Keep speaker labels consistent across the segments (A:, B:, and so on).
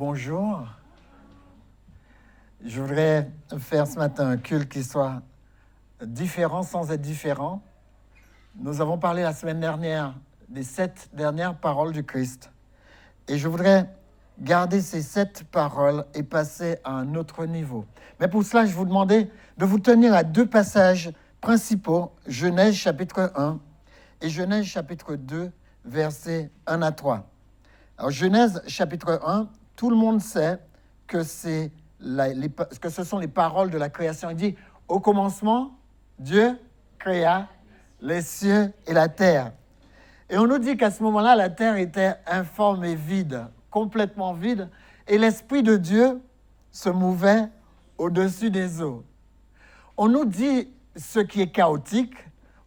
A: Bonjour. Je voudrais faire ce matin un culte qui soit différent sans être différent. Nous avons parlé la semaine dernière des 7 dernières paroles du Christ. Et je voudrais garder ces 7 paroles et passer à un autre niveau. Mais pour cela, je vous demandais de vous tenir à 2 passages principaux, Genèse chapitre 1 et Genèse chapitre 2, versets 1 à 3. Alors, Genèse chapitre 1, tout le monde sait que, que ce sont les paroles de la création. Il dit, au commencement, Dieu créa les cieux et la terre. Et on nous dit qu'à ce moment-là, la terre était informe et vide, complètement vide, et l'Esprit de Dieu se mouvait au-dessus des eaux. On nous dit ce qui est chaotique,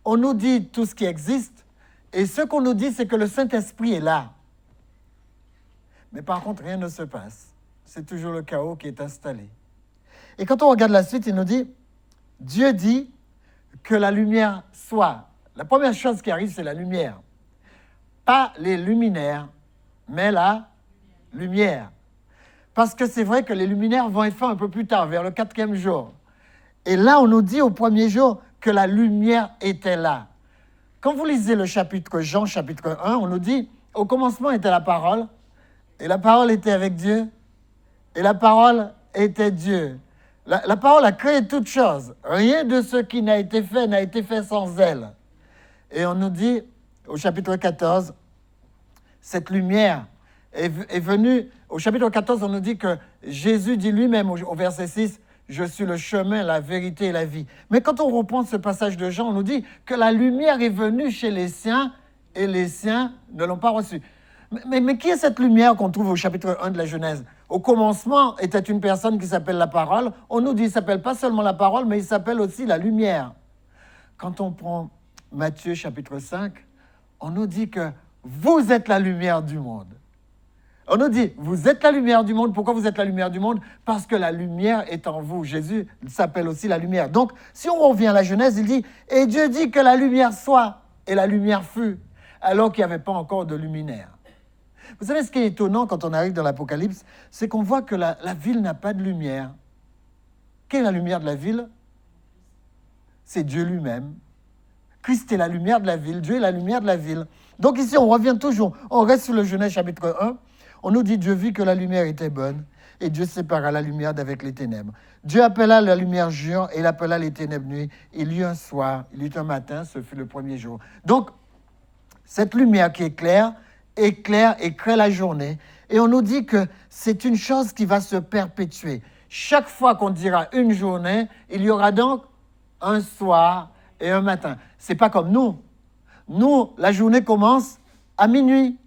A: on nous dit tout ce qui existe, et ce qu'on nous dit, c'est que le Saint-Esprit est là. Mais par contre, rien ne se passe. C'est toujours le chaos qui est installé. Et quand on regarde la suite, il nous dit, Dieu dit que la lumière soit. La première chose qui arrive, c'est la lumière. Pas les luminaires, mais la lumière. Parce que c'est vrai que les luminaires vont être faits un peu plus tard, vers le 4e jour. Et là, on nous dit au premier jour que la lumière était là. Quand vous lisez le chapitre Jean, chapitre 1, on nous dit, au commencement était la parole, et la parole était avec Dieu, et la parole était Dieu. La parole a créé toutes choses. Rien de ce qui n'a été fait sans elle. Et on nous dit, au chapitre 14, cette lumière est venue. Au chapitre 14, on nous dit que Jésus dit lui-même au verset 6, « Je suis le chemin, la vérité et la vie ». Mais quand on reprend ce passage de Jean, on nous dit que la lumière est venue chez les siens et les siens ne l'ont pas reçue. Mais qui est cette lumière qu'on trouve au chapitre 1 de la Genèse? Au commencement était une personne qui s'appelle la parole. On nous dit qu'il ne s'appelle pas seulement la parole, mais il s'appelle aussi la lumière. Quand on prend Matthieu chapitre 5, on nous dit que vous êtes la lumière du monde. On nous dit, vous êtes la lumière du monde. Pourquoi vous êtes la lumière du monde? Parce que la lumière est en vous. Jésus s'appelle aussi la lumière. Donc, si on revient à la Genèse, il dit, et Dieu dit que la lumière soit, et la lumière fut, alors qu'il n'y avait pas encore de luminaire. Vous savez, ce qui est étonnant quand on arrive dans l'Apocalypse, c'est qu'on voit que la ville n'a pas de lumière. Quelle est la lumière de la ville? C'est Dieu lui-même. Christ est la lumière de la ville, Dieu est la lumière de la ville. Donc ici, on revient toujours, on reste sur le Genèse chapitre 1, on nous dit, Dieu vit que la lumière était bonne, et Dieu sépara la lumière d'avec les ténèbres. Dieu appela la lumière jour, et il appela les ténèbres nuit. Il y eut un soir, il y eut un matin, ce fut le premier jour. Donc, cette lumière qui est claire, éclaire et crée la journée. Et on nous dit que c'est une chose qui va se perpétuer. Chaque fois qu'on dira une journée, il y aura donc un soir et un matin. Ce n'est pas comme nous. Nous, la journée commence à minuit.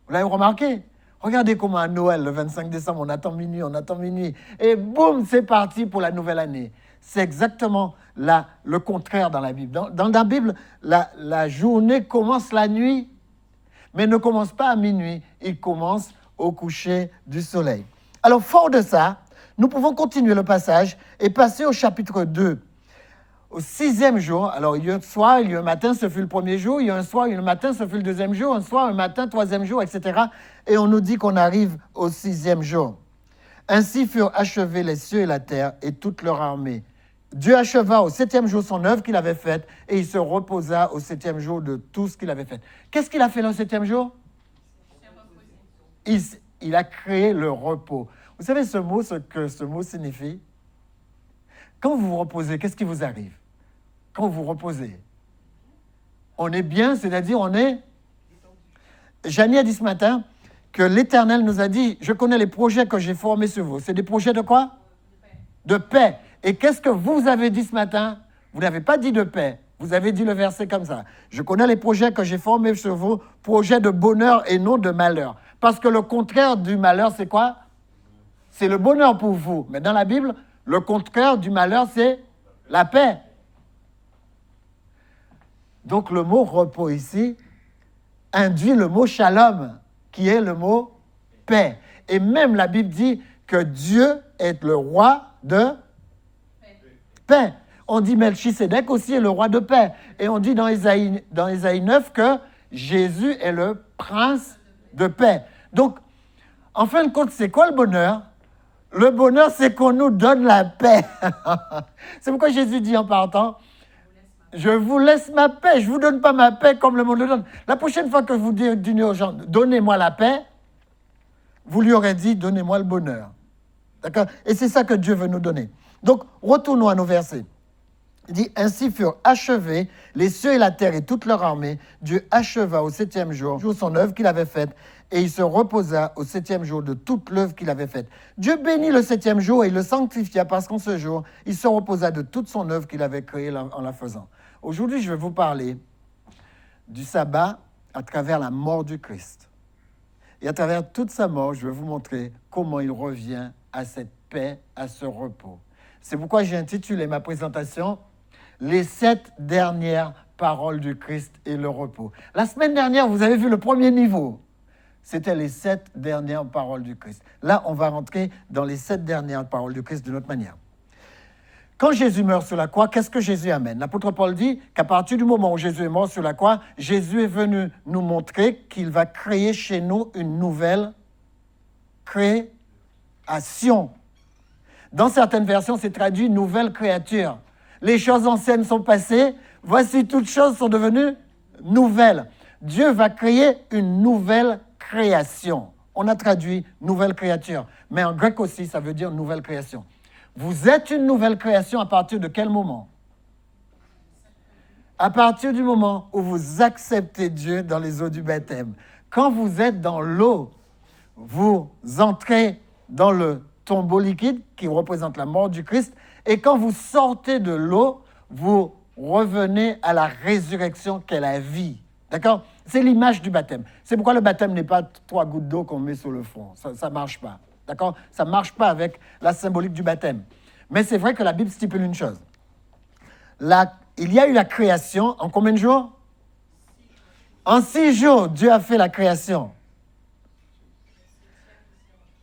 A: Vous l'avez remarqué? Regardez comment à Noël, le 25 décembre, on attend minuit. Et boum, c'est parti pour la nouvelle année. C'est exactement le contraire dans la Bible. Dans la Bible, la journée commence la nuit, mais ne commence pas à minuit, il commence au coucher du soleil. Alors, fort de ça, nous pouvons continuer le passage et passer au chapitre 2. Au 6e jour, alors il y a un soir, il y a un matin, ce fut le premier jour, il y a un soir, il y a un matin, ce fut le 2e jour, un soir, un matin, 3e jour, etc. Et on nous dit qu'on arrive au 6e jour. Ainsi furent achevés les cieux et la terre et toute leur armée. Dieu acheva au 7e jour son œuvre qu'il avait faite et il se reposa au 7e jour de tout ce qu'il avait fait. Qu'est-ce qu'il a fait le 7e jour? Il a créé le repos. Vous savez ce que ce mot signifie? Quand vous vous reposez, qu'est-ce qui vous arrive? Quand vous vous reposez, on est bien, c'est-à-dire on est... Janie a dit ce matin que l'Éternel nous a dit, je connais les projets que j'ai formés sur vous. C'est des projets de quoi? De paix. Et qu'est-ce que vous avez dit ce matin? Vous n'avez pas dit de paix. Vous avez dit le verset comme ça. Je connais les projets que j'ai formés sur vous, projets de bonheur et non de malheur. Parce que le contraire du malheur, c'est quoi? C'est le bonheur pour vous. Mais dans la Bible, le contraire du malheur, c'est la paix. Donc le mot repos ici induit le mot shalom, qui est le mot paix. Et même la Bible dit que Dieu est le roi de paix. On dit Melchisédek aussi est le roi de paix. Et on dit dans Ésaïe 9 que Jésus est le prince de paix. Donc, En fin de compte, c'est quoi le bonheur? Le bonheur, c'est qu'on nous donne la paix. C'est pourquoi Jésus dit en partant, je vous laisse ma paix, je ne vous donne pas ma paix comme le monde le donne. La prochaine fois que vous dites aux gens, donnez-moi la paix, vous lui aurez dit, donnez-moi le bonheur. D'accord? Et c'est ça que Dieu veut nous donner. Donc, retournons à nos versets. Il dit, ainsi furent achevés les cieux et la terre et toute leur armée. Dieu acheva au 7e jour son œuvre qu'il avait faite, et il se reposa au 7e jour de toute l'œuvre qu'il avait faite. Dieu bénit le 7e jour et il le sanctifia parce qu'en ce jour, il se reposa de toute son œuvre qu'il avait créée en la faisant. Aujourd'hui, je vais vous parler du sabbat à travers la mort du Christ. Et à travers toute sa mort, je vais vous montrer comment il revient à cette paix, à ce repos. C'est pourquoi j'ai intitulé ma présentation « Les 7 dernières paroles du Christ et le repos ». La semaine dernière, vous avez vu le premier niveau. C'était les 7 dernières paroles du Christ. Là, on va rentrer dans les 7 dernières paroles du Christ de notre manière. Quand Jésus meurt sur la croix, qu'est-ce que Jésus amène? L'apôtre Paul dit qu'à partir du moment où Jésus est mort sur la croix, Jésus est venu nous montrer qu'il va créer chez nous une nouvelle création. Dans certaines versions, c'est traduit « nouvelle créature ». Les choses anciennes sont passées, voici toutes choses sont devenues nouvelles. Dieu va créer une nouvelle création. On a traduit « nouvelle créature », mais en grec aussi, ça veut dire « nouvelle création ». Vous êtes une nouvelle création à partir de quel moment? À partir du moment où vous acceptez Dieu dans les eaux du baptême. Quand vous êtes dans l'eau, vous entrez dans le tombeau liquide qui représente la mort du Christ. Et quand vous sortez de l'eau, vous revenez à la résurrection qu'est la vie. D'accord? C'est l'image du baptême. C'est pourquoi le baptême n'est pas 3 gouttes d'eau qu'on met sur le front. Ça ne marche pas. D'accord? Ça ne marche pas avec la symbolique du baptême. Mais c'est vrai que la Bible stipule une chose. Il y a eu la création en combien de jours? En 6 jours, Dieu a fait la création.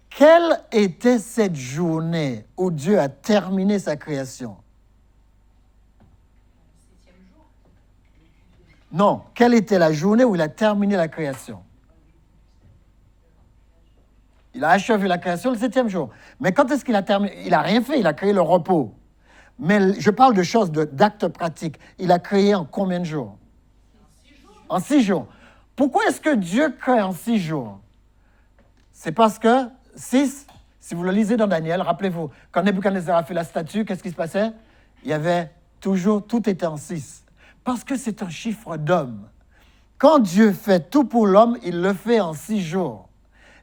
A: Quelle était cette journée où Dieu a terminé sa création? Non, quelle était la journée où il a terminé la création? Il a achevé la création le 7e jour. Mais quand est-ce qu'il a terminé? Il n'a rien fait, il a créé le repos. Mais je parle de choses, d'actes pratiques. Il a créé en combien de jours? En 6 jours. Pourquoi est-ce que Dieu crée en 6 jours? C'est parce que 6, si vous le lisez dans Daniel, rappelez-vous, quand Nebuchadnezzar a fait la statue, qu'est-ce qui se passait? Il y avait toujours, tout était en 6. Parce que c'est un chiffre d'homme. Quand Dieu fait tout pour l'homme, il le fait en 6 jours.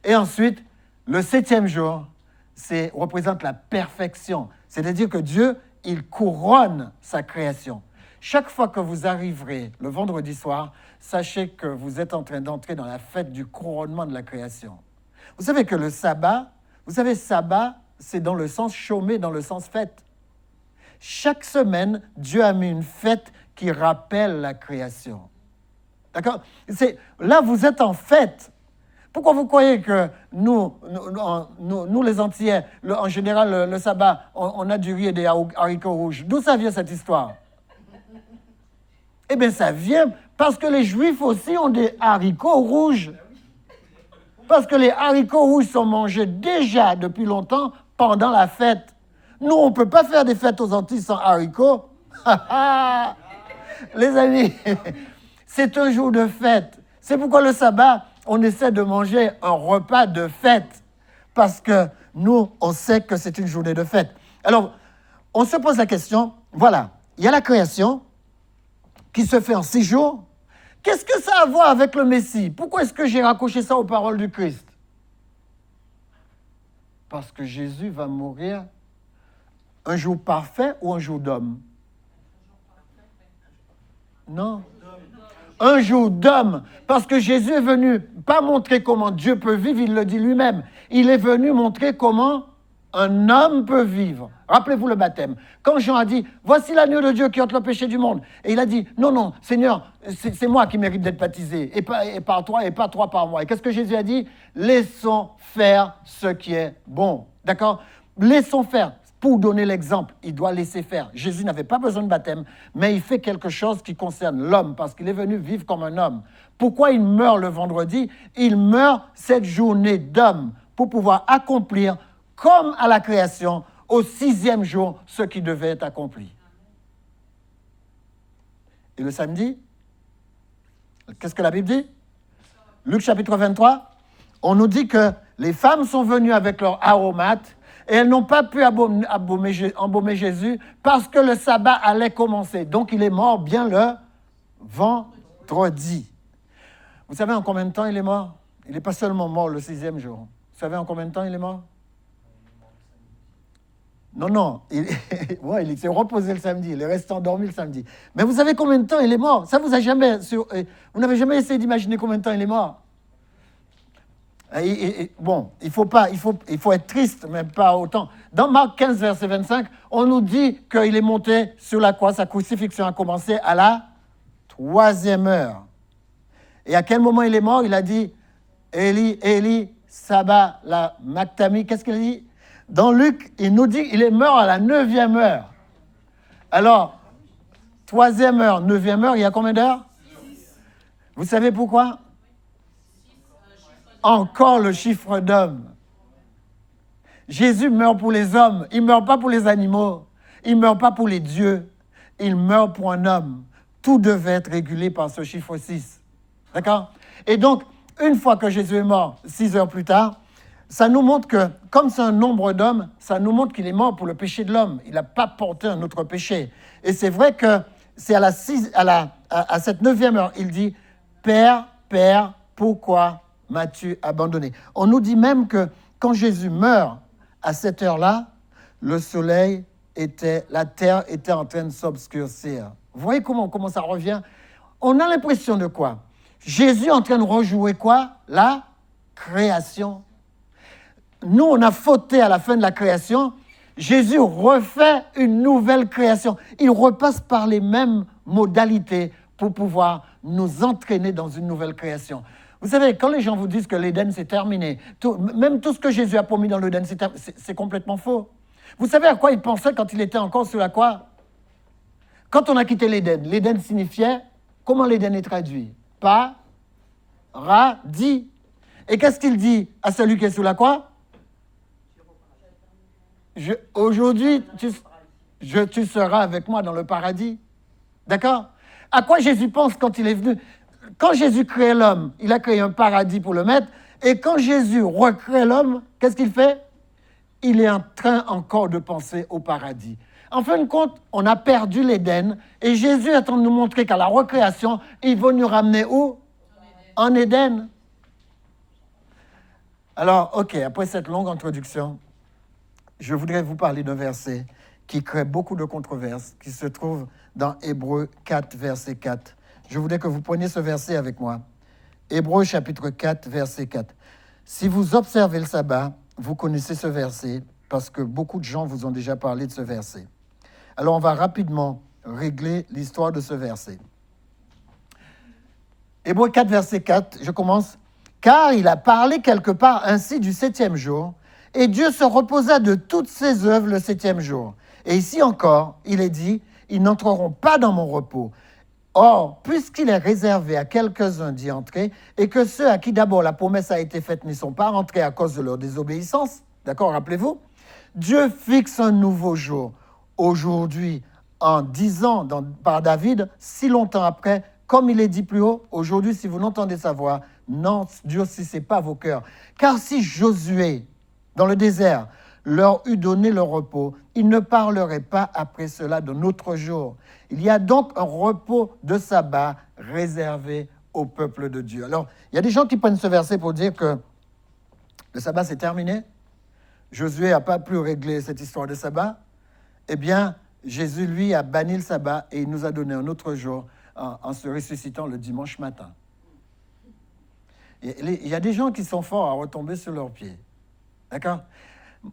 A: Et ensuite, le 7e jour, représente la perfection. C'est-à-dire que Dieu, il couronne sa création. Chaque fois que vous arriverez le vendredi soir, sachez que vous êtes en train d'entrer dans la fête du couronnement de la création. Vous savez que le sabbat, sabbat, c'est dans le sens chômé, dans le sens fête. Chaque semaine, Dieu a mis une fête qui rappelle la création. D'accord? Là, vous êtes en fête. Pourquoi vous croyez que nous les Antillais, en général, le sabbat, on a du riz et des haricots rouges? D'où ça vient cette histoire? Eh bien, ça vient parce que les Juifs aussi ont des haricots rouges. Parce que les haricots rouges sont mangés déjà depuis longtemps pendant la fête. Nous, on ne peut pas faire des fêtes aux Antilles sans haricots. Les amis, c'est un jour de fête. C'est pourquoi le sabbat, on essaie de manger un repas de fête. Parce que nous, on sait que c'est une journée de fête. Alors, on se pose la question, voilà, il y a la création qui se fait en 6 jours. Qu'est-ce que ça a à voir avec le Messie? Pourquoi est-ce que j'ai raccroché ça aux paroles du Christ? Parce que Jésus va mourir un jour parfait ou un jour d'homme? Non. Un jour d'homme. Parce que Jésus est venu pas montrer comment Dieu peut vivre, il le dit lui-même. Il est venu montrer comment un homme peut vivre. Rappelez-vous le baptême. Quand Jean a dit, voici l'agneau de Dieu qui ôte le péché du monde. Et il a dit, non, non, Seigneur, c'est moi qui mérite d'être baptisé. Et par toi, et pas toi par moi. Et qu'est-ce que Jésus a dit? Laissons faire ce qui est bon. D'accord? Laissons faire. Pour donner l'exemple, il doit laisser faire. Jésus n'avait pas besoin de baptême, mais il fait quelque chose qui concerne l'homme, parce qu'il est venu vivre comme un homme. Pourquoi il meurt le vendredi? Il meurt cette journée d'homme pour pouvoir accomplir, comme à la création, au 6e jour, ce qui devait être accompli. Et le samedi, qu'est-ce que la Bible dit? Luc chapitre 23, on nous dit que les femmes sont venues avec leurs aromates et elles n'ont pas pu embaumer Jésus parce que le sabbat allait commencer. Donc il est mort bien le vendredi. Vous savez en combien de temps il est mort? Il n'est pas seulement mort le 6e jour. Vous savez en combien de temps il est mort? Non, il s'est reposé le samedi, il est resté endormi le samedi. Mais vous savez combien de temps il est mort? Ça vous n'avez jamais essayé d'imaginer combien de temps il est mort? Bon, il faut être triste, mais pas autant. Dans Marc 15, verset 25, on nous dit qu'il est monté sur la croix, sa crucifixion a commencé à la 3e heure. Et à quel moment il est mort? Il a dit, Eli, Eli, Saba, la Mactami. Qu'est-ce qu'il dit? Dans Luc, il nous dit qu'il est mort à la 9e heure. Alors, 3e heure, 9e heure, il y a combien d'heures? Vous savez pourquoi? Encore le chiffre d'homme. Jésus meurt pour les hommes. Il ne meurt pas pour les animaux. Il ne meurt pas pour les dieux. Il meurt pour un homme. Tout devait être régulé par ce chiffre 6. D'accord? Et donc, une fois que Jésus est mort, 6 heures plus tard, ça nous montre que, comme c'est un nombre d'hommes, ça nous montre qu'il est mort pour le péché de l'homme. Il n'a pas porté un autre péché. Et c'est vrai que c'est à cette 9e heure, il dit « Père, Père, pourquoi m'as-tu abandonné ?» On nous dit même que quand Jésus meurt à cette heure-là, le soleil la terre était en train de s'obscurcir. Vous voyez comment ça revient? On a l'impression de quoi? Jésus est en train de rejouer quoi? La création. Nous, on a fauté à la fin de la création. Jésus refait une nouvelle création. Il repasse par les mêmes modalités pour pouvoir nous entraîner dans une nouvelle création. Vous savez, quand les gens vous disent que l'Éden, c'est terminé, même tout ce que Jésus a promis dans l'Éden, c'est complètement faux. Vous savez à quoi il pensait quand il était encore sur la croix? Quand on a quitté l'Éden, l'Éden signifiait, comment l'Éden est traduit? Paradis. Et qu'est-ce qu'il dit à celui qui est sous la croix? Aujourd'hui, tu seras avec moi dans le paradis. D'accord? À quoi Jésus pense quand il est venu? Quand Jésus crée l'homme, il a créé un paradis pour le mettre. Et quand Jésus recrée l'homme, qu'est-ce qu'il fait? Il est en train encore de penser au paradis. En fin de compte, on a perdu l'Éden. Et Jésus est en train de nous montrer qu'à la recréation, il va nous ramener où? En Éden. Alors, OK, après cette longue introduction, je voudrais vous parler d'un verset qui crée beaucoup de controverses, qui se trouve dans Hébreux 4, verset 4. Je voudrais que vous preniez ce verset avec moi. Hébreux chapitre 4, verset 4. Si vous observez le sabbat, vous connaissez ce verset parce que beaucoup de gens vous ont déjà parlé de ce verset. Alors, on va rapidement régler l'histoire de ce verset. Hébreux 4, verset 4, je commence. « Car il a parlé quelque part ainsi du 7e jour, et Dieu se reposa de toutes ses œuvres le 7e jour. Et ici encore, il est dit, ils n'entreront pas dans mon repos. Or, puisqu'il est réservé à quelques-uns d'y entrer, et que ceux à qui d'abord la promesse a été faite n'y sont pas rentrés à cause de leur désobéissance, d'accord, rappelez-vous, Dieu fixe un nouveau jour, aujourd'hui, en disant par David, si longtemps après, comme il est dit plus haut, aujourd'hui, si vous n'entendez sa voix, n'endurcissez pas vos cœurs. Car si Josué, dans le désert, leur eût donné le repos, ils ne parleraient pas après cela d'un autre jour. Il y a donc un repos de sabbat réservé au peuple de Dieu. Alors, il y a des gens qui prennent ce verset pour dire que le sabbat, c'est terminé. Josué n'a pas pu régler cette histoire de sabbat. Eh bien, Jésus, lui, a banni le sabbat et il nous a donné un autre jour en se ressuscitant le dimanche matin. Il y a des gens qui sont forts à retomber sur leurs pieds. D'accord?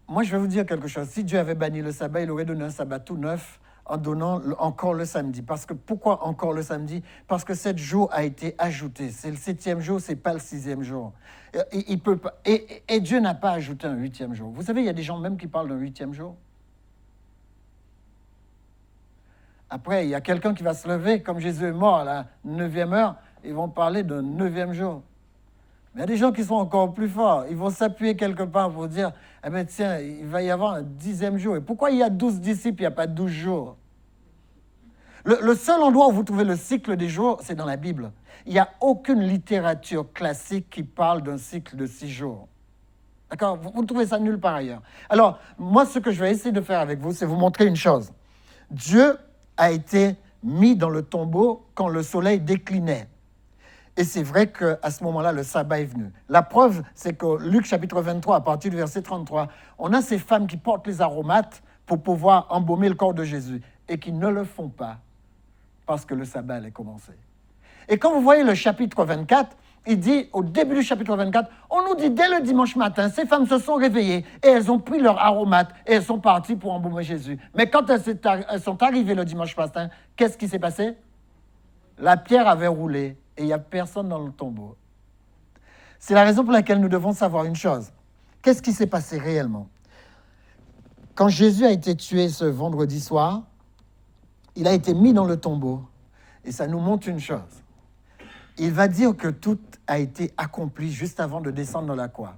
A: Moi, je vais vous dire quelque chose. Si Dieu avait banni le sabbat, il aurait donné un sabbat tout neuf en donnant encore le samedi. Parce que, pourquoi encore le samedi? Parce que 7 jours a été ajouté. C'est le 7e jour, ce n'est pas le 6e jour. Il peut pas, et Dieu n'a pas ajouté un 8e jour. Vous savez, il y a des gens même qui parlent d'un 8e jour. Après, il y a quelqu'un qui va se lever, comme Jésus est mort à la 9e heure, ils vont parler d'un 9e jour. Mais il y a des gens qui sont encore plus forts. Ils vont s'appuyer quelque part pour dire, eh bien tiens, il va y avoir un 10e jour. Et pourquoi il y a 12 disciples, il n'y a pas 12 jours? Le seul endroit où vous trouvez le cycle des jours, c'est dans la Bible. Il n'y a aucune littérature classique qui parle d'un cycle de 6 jours. D'accord? Vous trouvez ça nulle part ailleurs. Alors, moi, ce que je vais essayer de faire avec vous, c'est vous montrer une chose. Dieu a été mis dans le tombeau quand le soleil déclinait. Et c'est vrai qu'à ce moment-là, le sabbat est venu. La preuve, c'est que Luc chapitre 23, à partir du verset 33, on a ces femmes qui portent les aromates pour pouvoir embaumer le corps de Jésus et qui ne le font pas parce que le sabbat allait commencer. Et quand vous voyez le chapitre 24, il dit, au début du chapitre 24, on nous dit dès le dimanche matin, ces femmes se sont réveillées et elles ont pris leur aromate et elles sont parties pour embaumer Jésus. Mais quand elles sont arrivées le dimanche matin, qu'est-ce qui s'est passé? La pierre avait roulé et il n'y a personne dans le tombeau. C'est la raison pour laquelle nous devons savoir une chose. Qu'est-ce qui s'est passé réellement? Quand Jésus a été tué ce vendredi soir, il a été mis dans le tombeau. Et ça nous montre une chose. Il va dire que tout a été accompli juste avant de descendre dans la croix.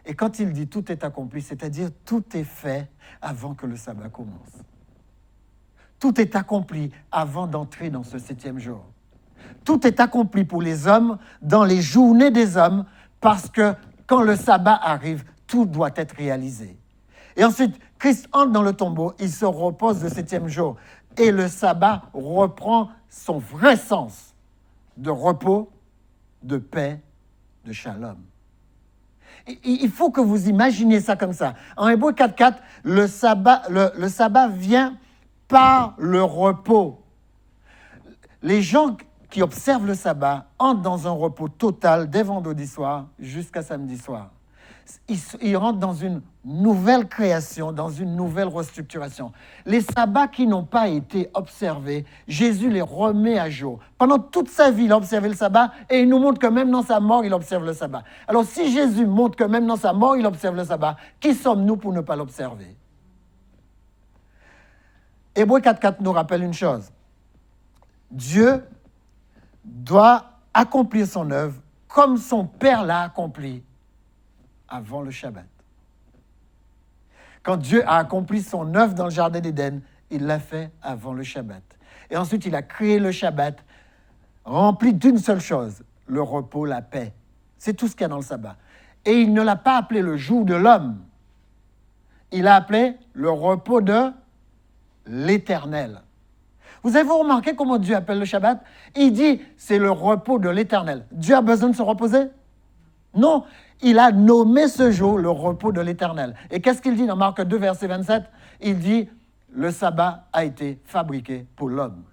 A: Et quand il dit tout est accompli, c'est-à-dire tout est fait avant que le sabbat commence. Tout est accompli avant d'entrer dans ce 7e jour. Tout est accompli pour les hommes dans les journées des hommes parce que quand le sabbat arrive, tout doit être réalisé. Et ensuite, Christ entre dans le tombeau, il se repose le 7e jour. Et le sabbat reprend son vrai sens de repos, de paix, de shalom. Il faut que vous imaginiez ça comme ça. En Hébreux 4.4, le sabbat vient par le repos. Les gens qui observent le sabbat entrent dans un repos total dès vendredi soir jusqu'à samedi soir. Ils rentrent dans une nouvelle création, dans une nouvelle restructuration. Les sabbats qui n'ont pas été observés, Jésus les remet à jour. Pendant toute sa vie, il a observé le sabbat et il nous montre que même dans sa mort, il observe le sabbat. Alors si Jésus montre que même dans sa mort, il observe le sabbat, qui sommes-nous pour ne pas l'observer? Hébreux 4.4 nous rappelle une chose. Dieu doit accomplir son œuvre comme son Père l'a accompli avant le Shabbat. Quand Dieu a accompli son œuvre dans le Jardin d'Éden, il l'a fait avant le Shabbat. Et ensuite, il a créé le Shabbat, rempli d'une seule chose, le repos, la paix. C'est tout ce qu'il y a dans le sabbat. Et il ne l'a pas appelé le jour de l'homme. Il l'a appelé le repos de l'Éternel. Vous avez remarqué comment Dieu appelle le Shabbat? Il dit, c'est le repos de l'Éternel. Dieu a besoin de se reposer? Non, il a nommé ce jour le repos de l'Éternel. Et qu'est-ce qu'il dit dans Marc 2, verset 27? Il dit, le sabbat a été fabriqué pour l'homme.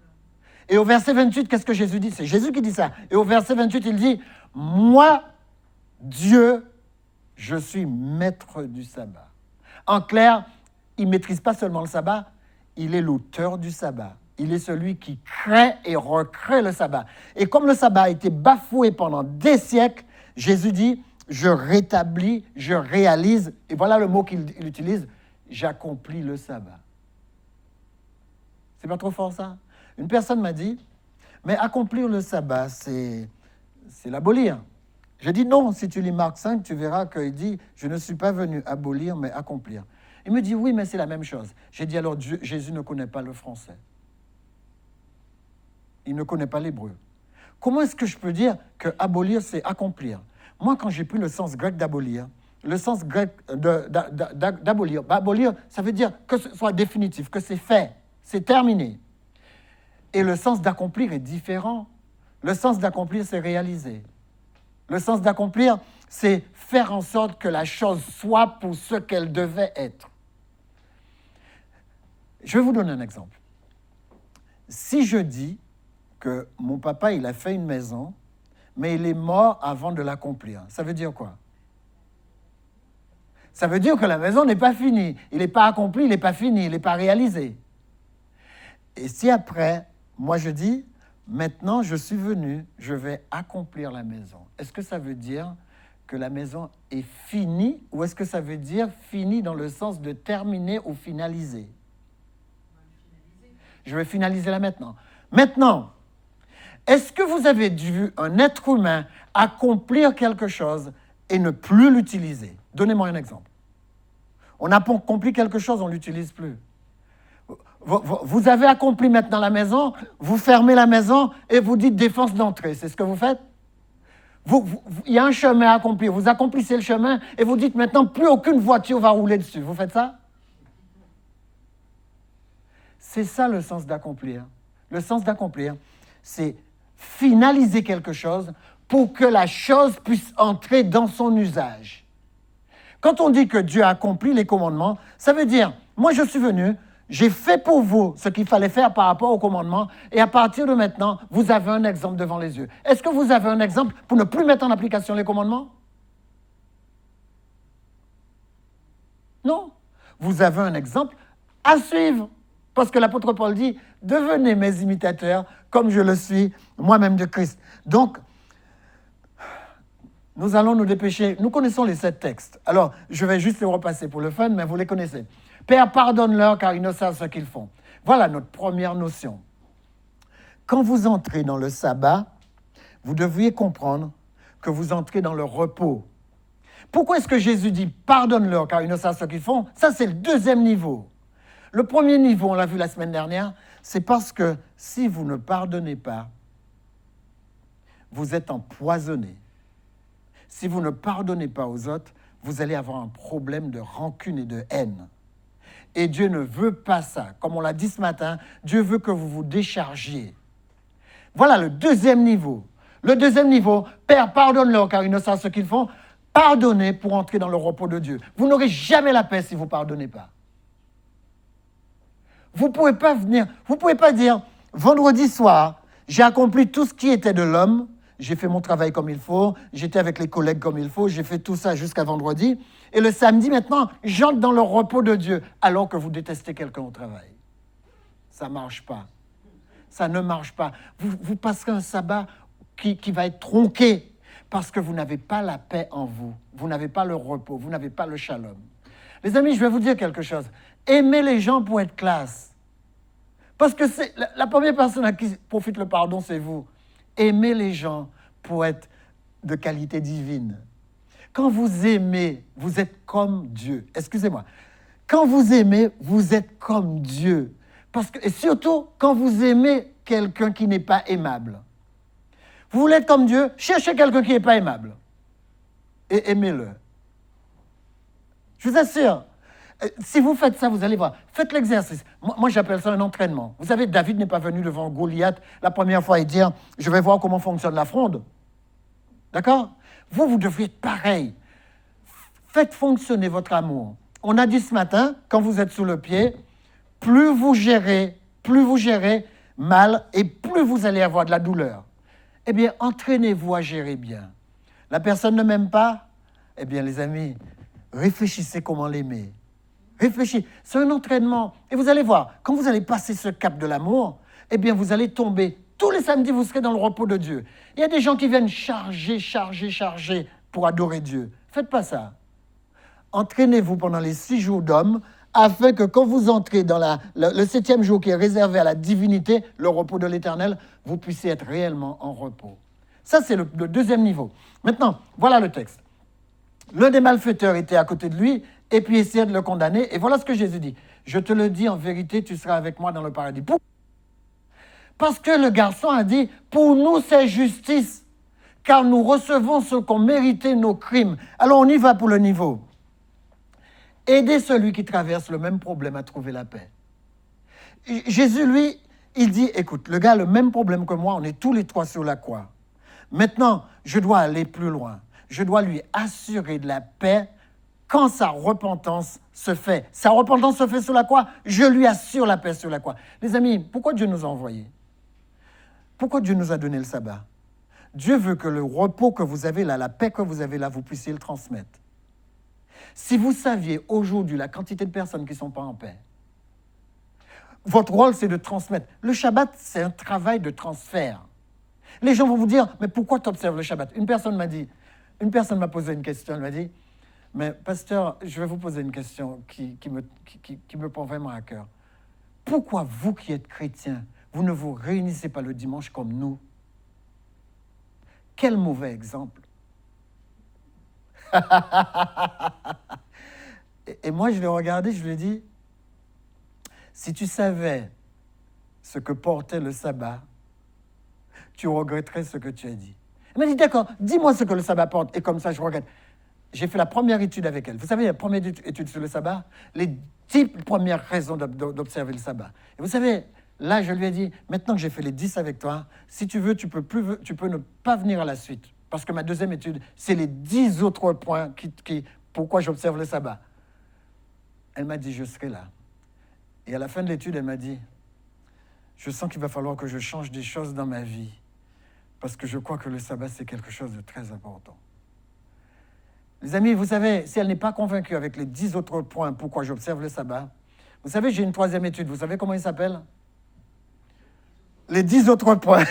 A: Et au verset 28, qu'est-ce que Jésus dit? C'est Jésus qui dit ça. Et au verset 28, il dit, moi, Dieu, je suis maître du sabbat. En clair, il ne maîtrise pas seulement le sabbat, il est l'auteur du sabbat. Il est celui qui crée et recrée le sabbat. Et comme le sabbat a été bafoué pendant des siècles, Jésus dit, je rétablis, je réalise, et voilà le mot qu'il utilise, j'accomplis le sabbat. C'est pas trop fort ça? Une personne m'a dit, mais accomplir le sabbat, c'est l'abolir. J'ai dit non, si tu lis Marc 5, tu verras qu'il dit, je ne suis pas venu abolir, mais accomplir. Il me dit, oui, mais c'est la même chose. J'ai dit, alors Jésus ne connaît pas le français. Il ne connaît pas l'hébreu. Comment est-ce que je peux dire que abolir, c'est accomplir? Moi, quand j'ai pris le sens grec d'abolir, le sens grec d'abolir, abolir, ça veut dire que ce soit définitif, que c'est fait, c'est terminé. Et le sens d'accomplir est différent. Le sens d'accomplir, c'est réaliser. Le sens d'accomplir, c'est faire en sorte que la chose soit pour ce qu'elle devait être. Je vais vous donner un exemple. Si je dis que mon papa, il a fait une maison, mais il est mort avant de l'accomplir, ça veut dire quoi? Ça veut dire que la maison n'est pas finie. Il n'est pas accompli, il n'est pas fini, il n'est pas réalisé. Et si après, moi je dis, maintenant je suis venu, je vais accomplir la maison. Est-ce que ça veut dire que la maison est finie ou est-ce que ça veut dire finie dans le sens de terminer ou finaliser? Je vais finaliser là maintenant. Maintenant, Est-ce que vous avez vu un être humain accomplir quelque chose et ne plus l'utiliser? Donnez-moi un exemple. On a accompli quelque chose, on ne l'utilise plus. Vous avez accompli maintenant la maison, vous fermez la maison et vous dites défense d'entrée. C'est ce que vous faites? Il y a un chemin à accomplir. Vous accomplissez le chemin et vous dites maintenant plus aucune voiture va rouler dessus. Vous faites ça? C'est ça le sens d'accomplir. Le sens d'accomplir, c'est finaliser quelque chose pour que la chose puisse entrer dans son usage. Quand on dit que Dieu a accompli les commandements, ça veut dire, moi je suis venu, j'ai fait pour vous ce qu'il fallait faire par rapport aux commandements, et à partir de maintenant, vous avez un exemple devant les yeux. Est-ce que vous avez un exemple pour ne plus mettre en application les commandements? Non. Vous avez un exemple à suivre. Parce que l'apôtre Paul dit, devenez mes imitateurs comme je le suis moi-même de Christ. Donc, nous allons nous dépêcher. Nous connaissons les 7 textes. Alors, je vais juste les repasser pour le fun, mais vous les connaissez. Père, pardonne-leur car ils ne savent ce qu'ils font. Voilà notre première notion. Quand vous entrez dans le sabbat, vous devriez comprendre que vous entrez dans le repos. Pourquoi est-ce que Jésus dit « pardonne-leur car ils ne savent ce qu'ils font » Ça, c'est le deuxième niveau. Le premier niveau, on l'a vu la semaine dernière, c'est parce que si vous ne pardonnez pas, vous êtes empoisonné. Si vous ne pardonnez pas aux autres, vous allez avoir un problème de rancune et de haine. Et Dieu ne veut pas ça. Comme on l'a dit ce matin, Dieu veut que vous vous déchargiez. Voilà le deuxième niveau. Le deuxième niveau, Père, pardonne-leur car ils ne savent ce qu'ils font. Pardonnez pour entrer dans le repos de Dieu. Vous n'aurez jamais la paix si vous ne pardonnez pas. Vous ne pouvez pas venir, vous ne pouvez pas dire, vendredi soir, j'ai accompli tout ce qui était de l'homme, j'ai fait mon travail comme il faut, j'étais avec les collègues comme il faut, j'ai fait tout ça jusqu'à vendredi, et le samedi maintenant, j'entre dans le repos de Dieu, alors que vous détestez quelqu'un au travail. Ça ne marche pas. Ça ne marche pas. Vous passerez un sabbat qui va être tronqué, parce que vous n'avez pas la paix en vous, vous n'avez pas le repos, vous n'avez pas le shalom. Les amis, je vais vous dire quelque chose. Aimez les gens pour être classe. Parce que c'est la première personne à qui profite le pardon, c'est vous. Aimez les gens pour être de qualité divine. Quand vous aimez, vous êtes comme Dieu. Excusez-moi. Quand vous aimez, vous êtes comme Dieu. Parce que, et surtout, quand vous aimez quelqu'un qui n'est pas aimable. Vous voulez être comme Dieu, cherchez quelqu'un qui n'est pas aimable. Et aimez-le. Je vous assure, si vous faites ça, vous allez voir. Faites l'exercice. Moi, j'appelle ça un entraînement. Vous savez, David n'est pas venu devant Goliath la première fois et dire « Je vais voir comment fonctionne la fronde. » D'accord? Vous devriez être pareil. Faites fonctionner votre amour. On a dit ce matin, quand vous êtes sous le pied, plus vous gérez mal et plus vous allez avoir de la douleur. Eh bien, entraînez-vous à gérer bien. La personne ne m'aime pas? Eh bien, les amis, réfléchissez comment l'aimer. Réfléchissez. C'est un entraînement. Et vous allez voir, quand vous allez passer ce cap de l'amour, eh bien, vous allez tomber. Tous les samedis, vous serez dans le repos de Dieu. Il y a des gens qui viennent charger pour adorer Dieu. Faites pas ça. Entraînez-vous pendant les 6 jours d'homme, afin que quand vous entrez dans le 7e jour qui est réservé à la divinité, le repos de l'Éternel, vous puissiez être réellement en repos. Ça, c'est le deuxième niveau. Maintenant, voilà le texte. L'un des malfaiteurs était à côté de lui, et puis essayait de le condamner. Et voilà ce que Jésus dit. Je te le dis en vérité, tu seras avec moi dans le paradis. Pourquoi? Parce que le garçon a dit, pour nous c'est justice, car nous recevons ce qu'ont mérité nos crimes. Alors on y va pour le niveau. Aider celui qui traverse le même problème à trouver la paix. Jésus, lui, il dit, écoute, le gars a le même problème que moi, on est tous les 3 sur la croix. Maintenant, je dois aller plus loin. Je dois lui assurer de la paix quand sa repentance se fait. Sa repentance se fait sur la croix, je lui assure la paix sur la croix. Les amis, pourquoi Dieu nous a envoyés? Pourquoi Dieu nous a donné le sabbat? Dieu veut que le repos que vous avez là, la paix que vous avez là, vous puissiez le transmettre. Si vous saviez aujourd'hui la quantité de personnes qui ne sont pas en paix, votre rôle, c'est de transmettre. Le Shabbat, c'est un travail de transfert. Les gens vont vous dire, mais pourquoi tu observes le Shabbat? Une personne m'a posé une question, elle m'a dit, mais pasteur, je vais vous poser une question qui me prend vraiment à cœur. Pourquoi vous qui êtes chrétiens, vous ne vous réunissez pas le dimanche comme nous? Quel mauvais exemple. Et moi, je l'ai regardé, je lui ai dit, si tu savais ce que portait le sabbat, tu regretterais ce que tu as dit. Elle m'a dit, d'accord, dis-moi ce que le sabbat porte, et comme ça, je regrette. J'ai fait la première étude avec elle. Vous savez, la première étude sur le sabbat, les 10 premières raisons d'observer le sabbat. Et vous savez, là, je lui ai dit, maintenant que j'ai fait les 10 avec toi, si tu veux, tu peux ne pas venir à la suite. Parce que ma deuxième étude, c'est les 10 autres points pourquoi j'observe le sabbat. Elle m'a dit, je serai là. Et à la fin de l'étude, elle m'a dit, je sens qu'il va falloir que je change des choses dans ma vie. Parce que je crois que le sabbat, c'est quelque chose de très important. Les amis, vous savez, si elle n'est pas convaincue avec les 10 autres points pourquoi j'observe le sabbat, vous savez, j'ai une troisième étude. Vous savez comment il s'appelle? Les 10 autres points.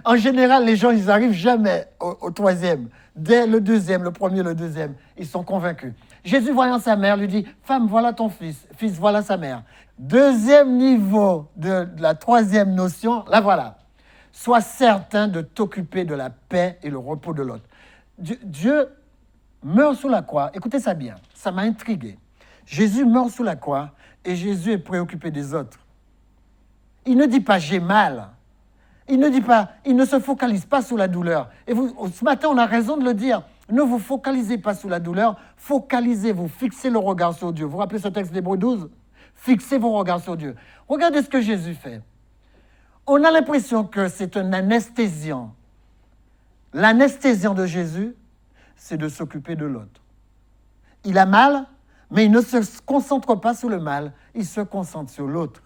A: En général, les gens, ils n'arrivent jamais au troisième. Dès le deuxième, le premier, le deuxième, ils sont convaincus. Jésus, voyant sa mère, lui dit, « Femme, voilà ton fils. Fils, voilà sa mère. » Deuxième niveau de la troisième notion, la voilà. Sois certain de t'occuper de la paix et le repos de l'autre. Dieu meurt sous la croix. Écoutez ça bien, ça m'a intrigué. Jésus meurt sous la croix et Jésus est préoccupé des autres. Il ne dit pas « j'ai mal ». Il ne dit pas, il ne se focalise pas sur la douleur. Et ce matin, on a raison de le dire. Ne vous focalisez pas sur la douleur, focalisez-vous, fixez le regard sur Dieu. Vous vous rappelez ce texte d'Hébreux 12 ? Fixez vos regards sur Dieu. Regardez ce que Jésus fait. On a l'impression que c'est un anesthésiant. L'anesthésiant de Jésus, c'est de s'occuper de l'autre. Il a mal, mais il ne se concentre pas sur le mal, il se concentre sur l'autre.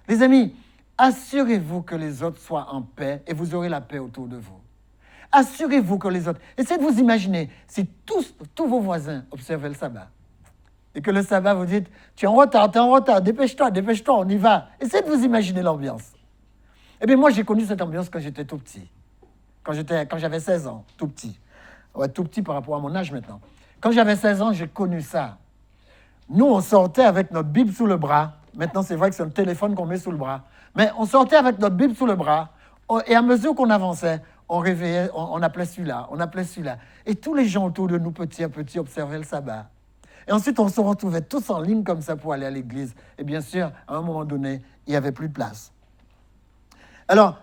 A: Les amis, assurez-vous que les autres soient en paix et vous aurez la paix autour de vous. Assurez-vous que les autres... Essayez de vous imaginer si tous vos voisins observaient le sabbat et que le sabbat vous dites « tu es en retard, dépêche-toi, on y va ». Essayez de vous imaginer l'ambiance. Eh bien, moi, j'ai connu cette ambiance quand j'étais tout petit. Quand j'avais 16 ans, tout petit. Ouais, tout petit par rapport à mon âge maintenant. Quand j'avais 16 ans, j'ai connu ça. Nous, on sortait avec notre Bible sous le bras. Maintenant, c'est vrai que c'est un téléphone qu'on met sous le bras. Mais on sortait avec notre Bible sous le bras. Et à mesure qu'on avançait, on réveillait, on appelait celui-là, on appelait celui-là. Et tous les gens autour de nous, petit à petit, observaient le sabbat. Et ensuite, on se retrouvait tous en ligne comme ça pour aller à l'église. Et bien sûr, à un moment donné, il n'y avait plus de place. Alors,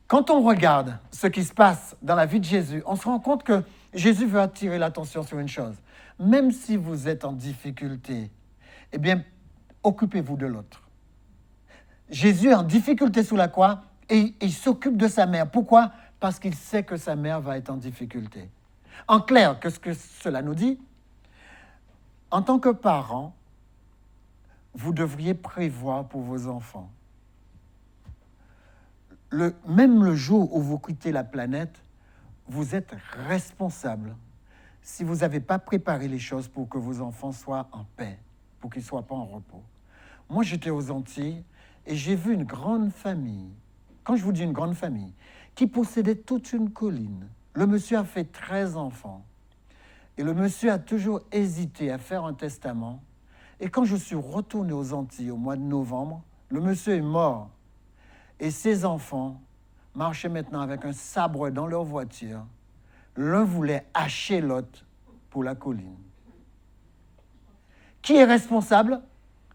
A: quand on regarde ce qui se passe dans la vie de Jésus, on se rend compte que Jésus veut attirer l'attention sur une chose. Même si vous êtes en difficulté, eh bien, occupez-vous de l'autre. Jésus est en difficulté sous la croix et il s'occupe de sa mère. Pourquoi? Parce qu'il sait que sa mère va être en difficulté. En clair, qu'est-ce que cela nous dit? En tant que parent, vous devriez prévoir pour vos enfants. Même le jour où vous quittez la planète, vous êtes responsable si vous n'avez pas préparé les choses pour que vos enfants soient en paix, pour qu'ils ne soient pas en repos. Moi, j'étais aux Antilles et j'ai vu une grande famille, quand je vous dis une grande famille, qui possédait toute une colline. Le monsieur a fait 13 enfants. Et le monsieur a toujours hésité à faire un testament. Et quand je suis retourné aux Antilles au mois de novembre, le monsieur est mort. Et ses enfants marchaient maintenant avec un sabre dans leur voiture. L'un voulait hacher l'autre pour la colline. Qui est responsable?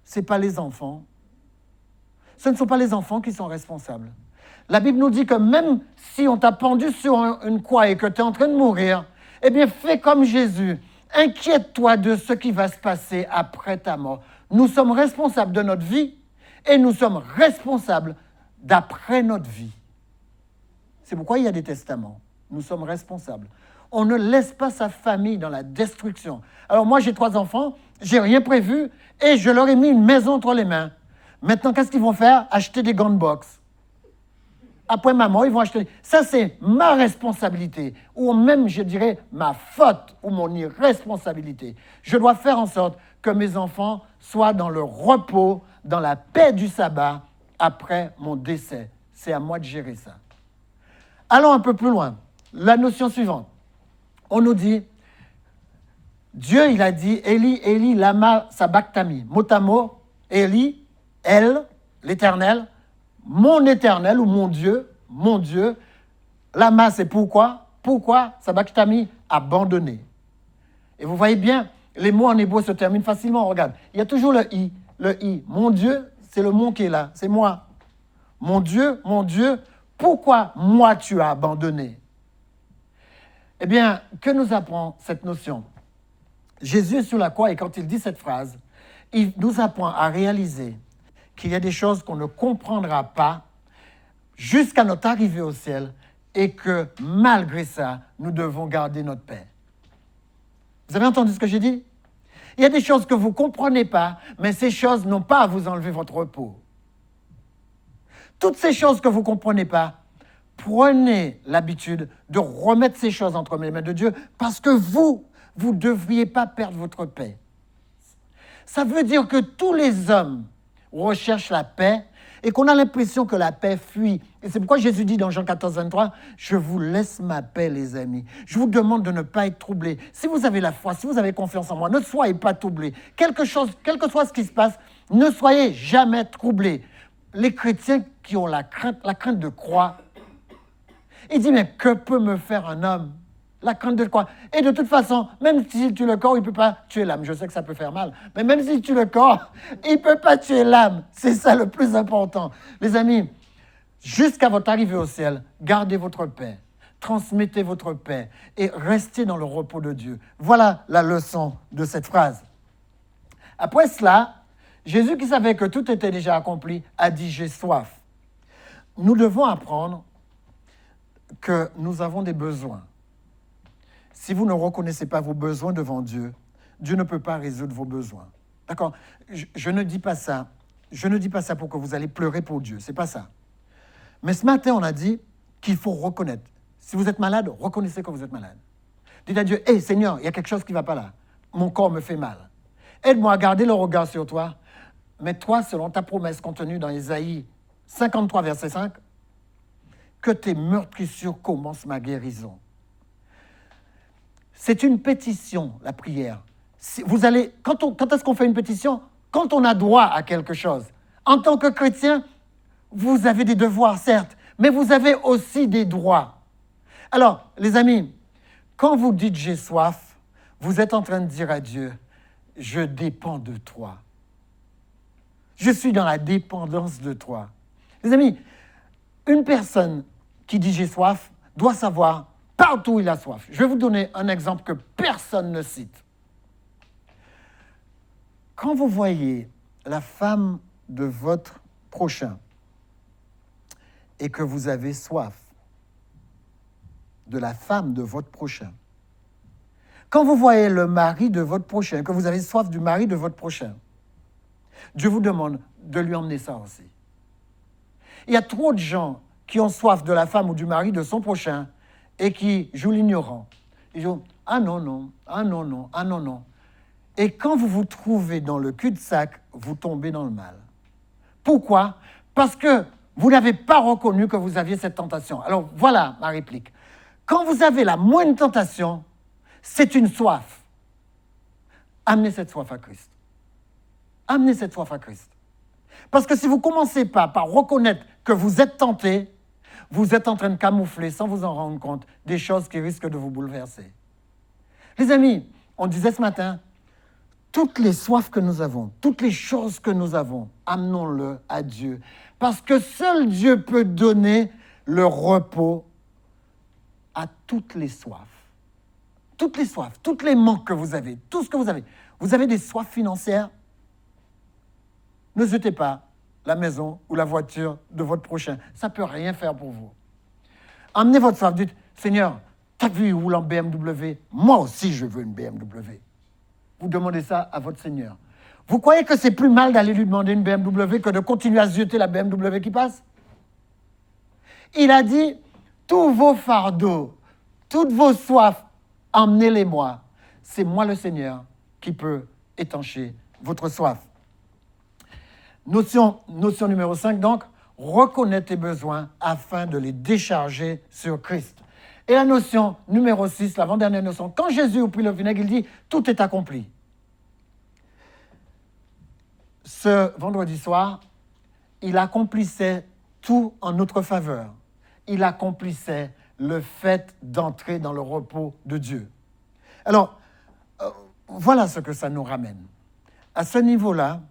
A: Ce n'est pas les enfants. Ce ne sont pas les enfants qui sont responsables. La Bible nous dit que même si on t'a pendu sur une croix et que tu es en train de mourir, eh bien, fais comme Jésus. Inquiète-toi de ce qui va se passer après ta mort. Nous sommes responsables de notre vie et nous sommes responsables d'après notre vie. C'est pourquoi il y a des testaments. Nous sommes responsables. On ne laisse pas sa famille dans la destruction. Alors moi, j'ai 3 enfants, j'ai rien prévu et je leur ai mis une maison entre les mains. Maintenant, qu'est-ce qu'ils vont faire? Acheter des gants de boxe. Après ma mort, ils vont acheter... Ça, c'est ma responsabilité, ou même, je dirais, ma faute, ou mon irresponsabilité. Je dois faire en sorte que mes enfants soient dans le repos, dans la paix du sabbat, après mon décès. C'est à moi de gérer ça. Allons un peu plus loin. La notion suivante. On nous dit, Dieu, il a dit, Eli, Eli, lama sabachthani. Mot à mot, Eli, elle, l'Éternel, mon éternel ou mon Dieu, lama c'est pourquoi, sabachthani, abandonné. Et vous voyez bien, les mots en hébreu se terminent facilement, regarde, il y a toujours le i, mon Dieu, c'est le mot qui est là, c'est moi. Mon Dieu, pourquoi moi tu as abandonné? Eh bien, que nous apprend cette notion? Jésus est sur la croix et quand il dit cette phrase, il nous apprend à réaliser qu'il y a des choses qu'on ne comprendra pas jusqu'à notre arrivée au ciel et que malgré ça, nous devons garder notre paix. Vous avez entendu ce que j'ai dit? Il y a des choses que vous ne comprenez pas, mais ces choses n'ont pas à vous enlever votre repos. Toutes ces choses que vous ne comprenez pas, prenez l'habitude de remettre ces choses entre les mains de Dieu parce que vous ne devriez pas perdre votre paix. Ça veut dire que tous les hommes recherchent la paix et qu'on a l'impression que la paix fuit. Et c'est pourquoi Jésus dit dans Jean 14, 23, « Je vous laisse ma paix, les amis. Je vous demande de ne pas être troublés. Si vous avez la foi, si vous avez confiance en moi, ne soyez pas troublés. Quel que soit ce qui se passe, ne soyez jamais troublés. » Les chrétiens qui ont la crainte de croix, il dit, mais que peut me faire un homme? La crainte de croix. Et de toute façon, même s'il tue le corps, il ne peut pas tuer l'âme. Je sais que ça peut faire mal, mais même s'il tue le corps, il ne peut pas tuer l'âme. C'est ça le plus important. Les amis, jusqu'à votre arrivée au ciel, gardez votre paix, transmettez votre paix et restez dans le repos de Dieu. Voilà la leçon de cette phrase. Après cela, Jésus, qui savait que tout était déjà accompli, a dit « j'ai soif ». Nous devons apprendre que nous avons des besoins. Si vous ne reconnaissez pas vos besoins devant Dieu, Dieu ne peut pas résoudre vos besoins. D'accord? Je ne dis pas ça. Je ne dis pas ça pour que vous allez pleurer pour Dieu. C'est pas ça. Mais ce matin, on a dit qu'il faut reconnaître. Si vous êtes malade, reconnaissez que vous êtes malade. Dites à Dieu, « Hey Seigneur, il y a quelque chose qui ne va pas là. Mon corps me fait mal. Aide-moi à garder le regard sur toi. Mais toi, selon ta promesse contenue dans Ésaïe 53, verset 5, que tes meurtrissures commencent ma guérison. » C'est une pétition, la prière. Vous allez, quand est-ce qu'on fait une pétition? Quand on a droit à quelque chose. En tant que chrétien, vous avez des devoirs, certes, mais vous avez aussi des droits. Alors, les amis, quand vous dites « j'ai soif », vous êtes en train de dire à Dieu « je dépends de toi ». Je suis dans la dépendance de toi. Les amis, une personne qui dit « j'ai soif » doit savoir partout où il a soif. Je vais vous donner un exemple que personne ne cite. Quand vous voyez la femme de votre prochain et que vous avez soif de la femme de votre prochain, quand vous voyez le mari de votre prochain, que vous avez soif du mari de votre prochain, Dieu vous demande de lui emmener ça aussi. Il y a trop de gens qui ont soif de la femme ou du mari de son prochain et qui jouent l'ignorant. Ils disent « Ah non, non, ah non, non, ah non, non ». Et quand vous vous trouvez dans le cul-de-sac, vous tombez dans le mal. Pourquoi? Parce que vous n'avez pas reconnu que vous aviez cette tentation. Alors voilà ma réplique. Quand vous avez la moindre tentation, c'est une soif. Amenez cette soif à Christ. Amenez cette soif à Christ. Parce que si vous ne commencez pas par reconnaître que vous êtes tenté, vous êtes en train de camoufler, sans vous en rendre compte, des choses qui risquent de vous bouleverser. Les amis, on disait ce matin, toutes les soifs que nous avons, toutes les choses que nous avons, amenons-le à Dieu. Parce que seul Dieu peut donner le repos à toutes les soifs. Toutes les soifs, tous les manques que vous avez, tout ce que vous avez. Vous avez des soifs financières? Ne jetez pas la maison ou la voiture de votre prochain. Ça ne peut rien faire pour vous. Amenez votre soif, dites, Seigneur, t'as vu, il roule en BMW? Moi aussi, je veux une BMW. Vous demandez ça à votre Seigneur. Vous croyez que c'est plus mal d'aller lui demander une BMW que de continuer à zioter la BMW qui passe? Il a dit, tous vos fardeaux, toutes vos soifs, emmenez-les-moi. C'est moi le Seigneur qui peut étancher votre soif. Notion numéro 5, donc, reconnaître tes besoins afin de les décharger sur Christ. Et la notion numéro 6, l'avant-dernière notion, quand Jésus a pris le vinaigre, il dit, tout est accompli. Ce vendredi soir, il accomplissait tout en notre faveur. Il accomplissait le fait d'entrer dans le repos de Dieu. Alors, voilà ce que ça nous ramène. À ce niveau-là,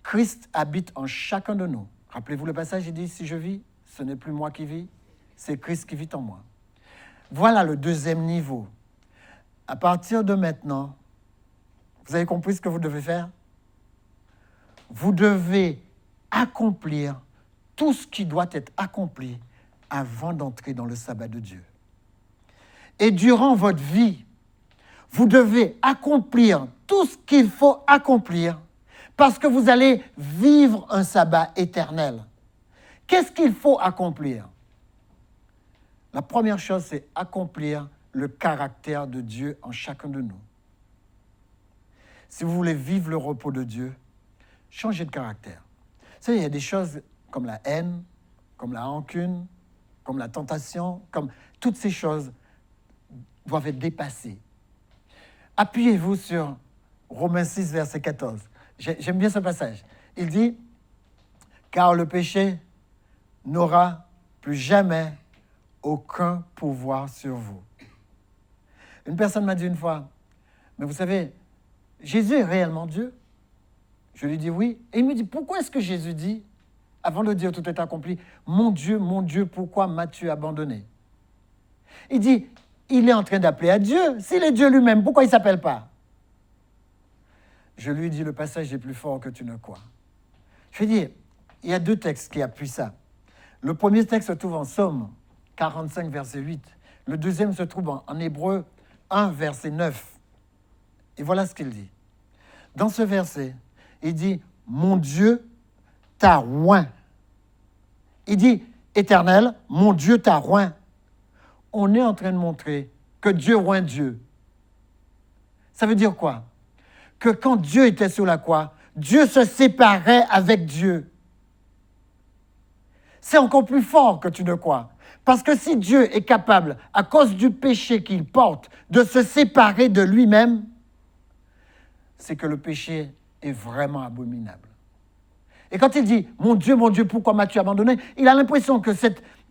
A: Christ habite en chacun de nous. Rappelez-vous le passage, il dit, si je vis, ce n'est plus moi qui vis, c'est Christ qui vit en moi. Voilà le deuxième niveau. À partir de maintenant, vous avez compris ce que vous devez faire? Vous devez accomplir tout ce qui doit être accompli avant d'entrer dans le sabbat de Dieu. Et durant votre vie, vous devez accomplir tout ce qu'il faut accomplir parce que vous allez vivre un sabbat éternel. Qu'est-ce qu'il faut accomplir? La première chose, c'est accomplir le caractère de Dieu en chacun de nous. Si vous voulez vivre le repos de Dieu, changez de caractère. Vous savez, il y a des choses comme la haine, comme la rancune, comme la tentation, comme toutes ces choses doivent être dépassées. Appuyez-vous sur Romains 6, verset 14. J'aime bien ce passage. Il dit, « Car le péché n'aura plus jamais aucun pouvoir sur vous. » Une personne m'a dit une fois, « Mais vous savez, Jésus est réellement Dieu ?» Je lui dis oui. Et il me dit, pourquoi est-ce que Jésus dit, avant de dire tout est accompli, « Mon Dieu, pourquoi m'as-tu abandonné ?» Il dit, il est en train d'appeler à Dieu. S'il est Dieu lui-même, pourquoi il ne s'appelle pas? Je lui dis, le passage est plus fort que tu ne crois. Je lui dis, il y a deux textes qui appuient ça. Le premier texte se trouve en Somme 45, verset 8. Le deuxième se trouve en Hébreu 1, verset 9. Et voilà ce qu'il dit. Dans ce verset, il dit, « Mon Dieu t'a oint. » Il dit, « Éternel, mon Dieu t'a oint. » On est en train de montrer que Dieu oint Dieu. Ça veut dire quoi? Que quand Dieu était sur la croix, Dieu se séparait avec Dieu. C'est encore plus fort que tu ne crois. Parce que si Dieu est capable, à cause du péché qu'il porte, de se séparer de lui-même, c'est que le péché est vraiment abominable. Et quand il dit « Mon Dieu, pourquoi m'as-tu abandonné ?» il a l'impression qu'il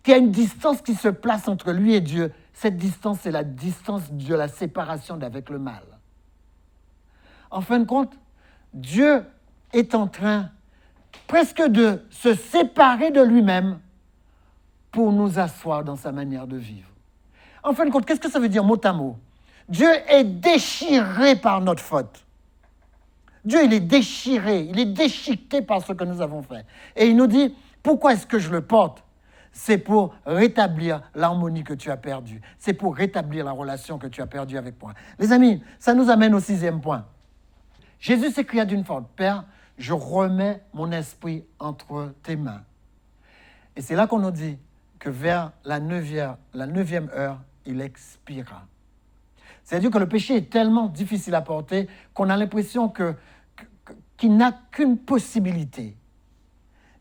A: y a une distance qui se place entre lui et Dieu. Cette distance, c'est la distance de la séparation d'avec le mal. En fin de compte, Dieu est en train presque de se séparer de lui-même pour nous asseoir dans sa manière de vivre. En fin de compte, qu'est-ce que ça veut dire mot à mot? Dieu est déchiré par notre faute. Dieu, il est déchiré, il est déchiqueté par ce que nous avons fait. Et il nous dit, pourquoi est-ce que je le porte? C'est pour rétablir l'harmonie que tu as perdue. C'est pour rétablir la relation que tu as perdue avec moi. Les amis, ça nous amène au 6e point. Jésus s'écria d'une forte, « Père, je remets mon esprit entre tes mains. » Et c'est là qu'on nous dit que vers la 9e heure, il expira. C'est-à-dire que le péché est tellement difficile à porter qu'on a l'impression qu'il n'a qu'une possibilité.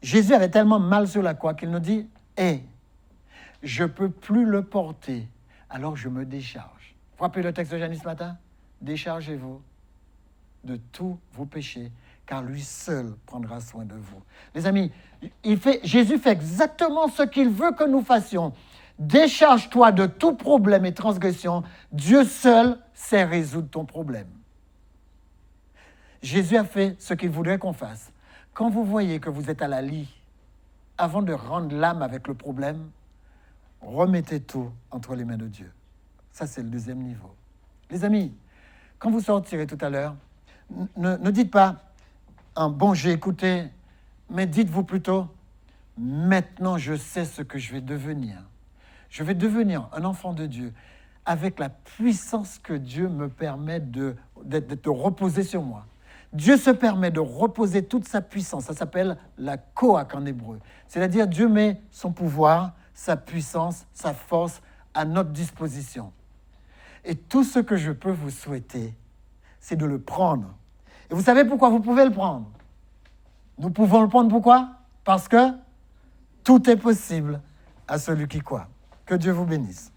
A: Jésus avait tellement mal sur la croix qu'il nous dit, « Hé, je ne peux plus le porter, alors je me décharge. » Vous rappelez le texte de Jeanne ce matin? « Déchargez-vous de tous vos péchés, car lui seul prendra soin de vous. » Les amis, Jésus fait exactement ce qu'il veut que nous fassions. Décharge-toi de tout problème et transgression. Dieu seul sait résoudre ton problème. Jésus a fait ce qu'il voudrait qu'on fasse. Quand vous voyez que vous êtes à la lie, avant de rendre l'âme avec le problème, remettez tout entre les mains de Dieu. Ça, c'est le deuxième niveau. Les amis, quand vous sortirez tout à l'heure, ne dites pas « Bon, j'ai écouté », mais dites-vous plutôt « Maintenant, je sais ce que je vais devenir. Je vais devenir un enfant de Dieu avec la puissance que Dieu me permet de reposer sur moi. » Dieu se permet de reposer toute sa puissance. Ça s'appelle la koach en hébreu. C'est-à-dire Dieu met son pouvoir, sa puissance, sa force à notre disposition. Et tout ce que je peux vous souhaiter, c'est de le prendre. Et vous savez pourquoi vous pouvez le prendre? Nous pouvons le prendre pourquoi? Parce que tout est possible à celui qui croit. Que Dieu vous bénisse.